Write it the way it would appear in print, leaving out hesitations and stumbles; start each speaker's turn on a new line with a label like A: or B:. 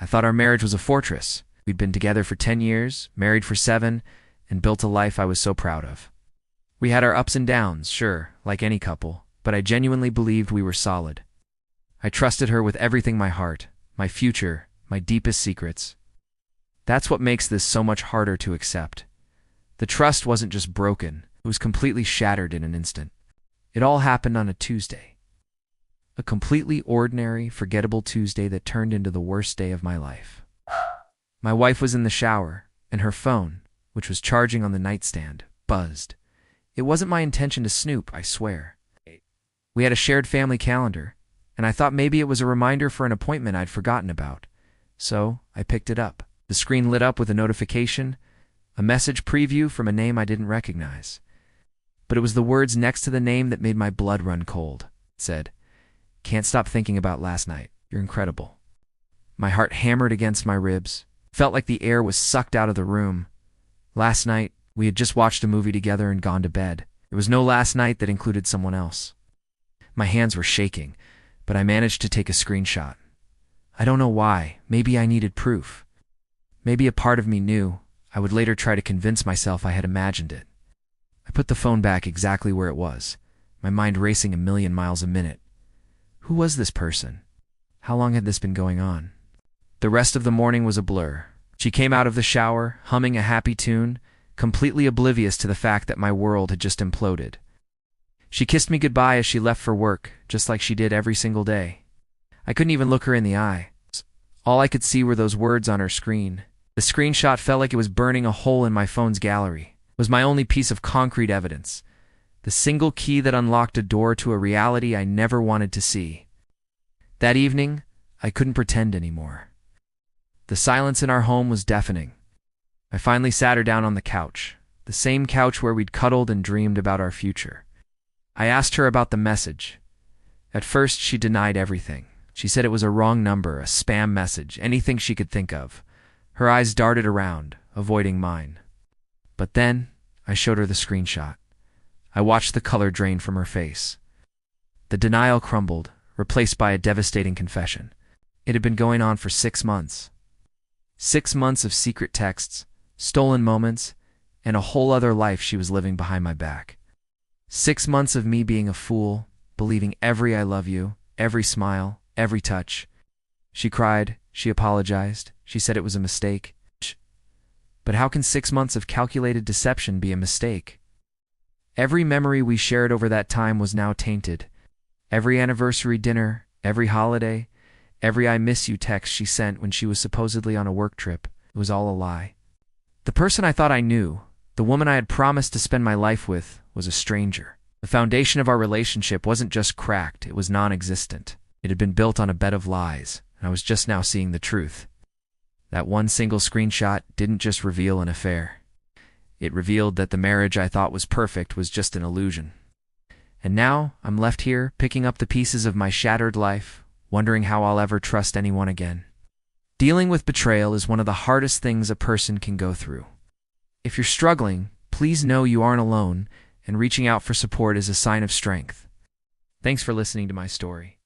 A: I thought our marriage was a fortress. We'd been together for 10 years, married for 7, and built a life I was so proud of. We had our ups and downs, sure, like any couple, but I genuinely believed we were solid. I trusted her with everything, my heart, my future, my deepest secrets. That's what makes this so much harder to accept. The trust wasn't just broken, it was completely shattered in an instant. It all happened on a Tuesday. A completely ordinary, forgettable Tuesday that turned into the worst day of my life. My wife was in the shower, and her phone, which was charging on the nightstand, buzzed. It wasn't my intention to snoop, I swear. We had a shared family calendar, and I thought maybe it was a reminder for an appointment I'd forgotten about. So I picked it up. The screen lit up with a notification, a message preview from a name I didn't recognize. But it was the words next to the name that made my blood run cold. It said, "Can't stop thinking about last night. You're incredible." My heart hammered against my ribs. Felt like the air was sucked out of the room. Last night, we had just watched a movie together and gone to bed. There was no last night that included someone else. My hands were shaking, but I managed to take a screenshot. I don't know why. Maybe I needed proof. Maybe a part of me knew. I would later try to convince myself I had imagined it. I put the phone back exactly where it was, my mind racing 1,000,000 miles a minute. Who was this person? How long had this been going on? The rest of the morning was a blur. She came out of the shower, humming a happy tune, completely oblivious to the fact that my world had just imploded. She kissed me goodbye as she left for work, just like she did every single day. I couldn't even look her in the eye. All I could see were those words on her screen. The screenshot felt like it was burning a hole in my phone's gallery. It was my only piece of concrete evidence. The single key that unlocked a door to a reality I never wanted to see. That evening, I couldn't pretend anymore. The silence in our home was deafening. I finally sat her down on the couch, the same couch where we'd cuddled and dreamed about our future. I asked her about the message. At first, she denied everything. She said it was a wrong number, a spam message, anything she could think of. Her eyes darted around, avoiding mine. But then, I showed her the screenshot. I watched the color drain from her face. The denial crumbled, replaced by a devastating confession. It had been going on for 6 months. 6 months of secret texts, stolen moments, and a whole other life she was living behind my back. 6 months of me being a fool, believing every "I love you," every smile, every touch. She cried, she apologized, she said it was a mistake. But how can 6 months of calculated deception be a mistake? Every memory we shared over that time was now tainted. Every anniversary dinner, every holiday, every "I miss you" text she sent when she was supposedly on a work trip, it was all a lie. The person I thought I knew, the woman I had promised to spend my life with, was a stranger. The foundation of our relationship wasn't just cracked, it was non-existent. It had been built on a bed of lies, and I was just now seeing the truth. That one single screenshot didn't just reveal an affair. It revealed that the marriage I thought was perfect was just an illusion. And now I'm left here, picking up the pieces of my shattered life, wondering how I'll ever trust anyone again. Dealing with betrayal is one of the hardest things a person can go through. If you're struggling, please know you aren't alone, and reaching out for support is a sign of strength. Thanks for listening to my story.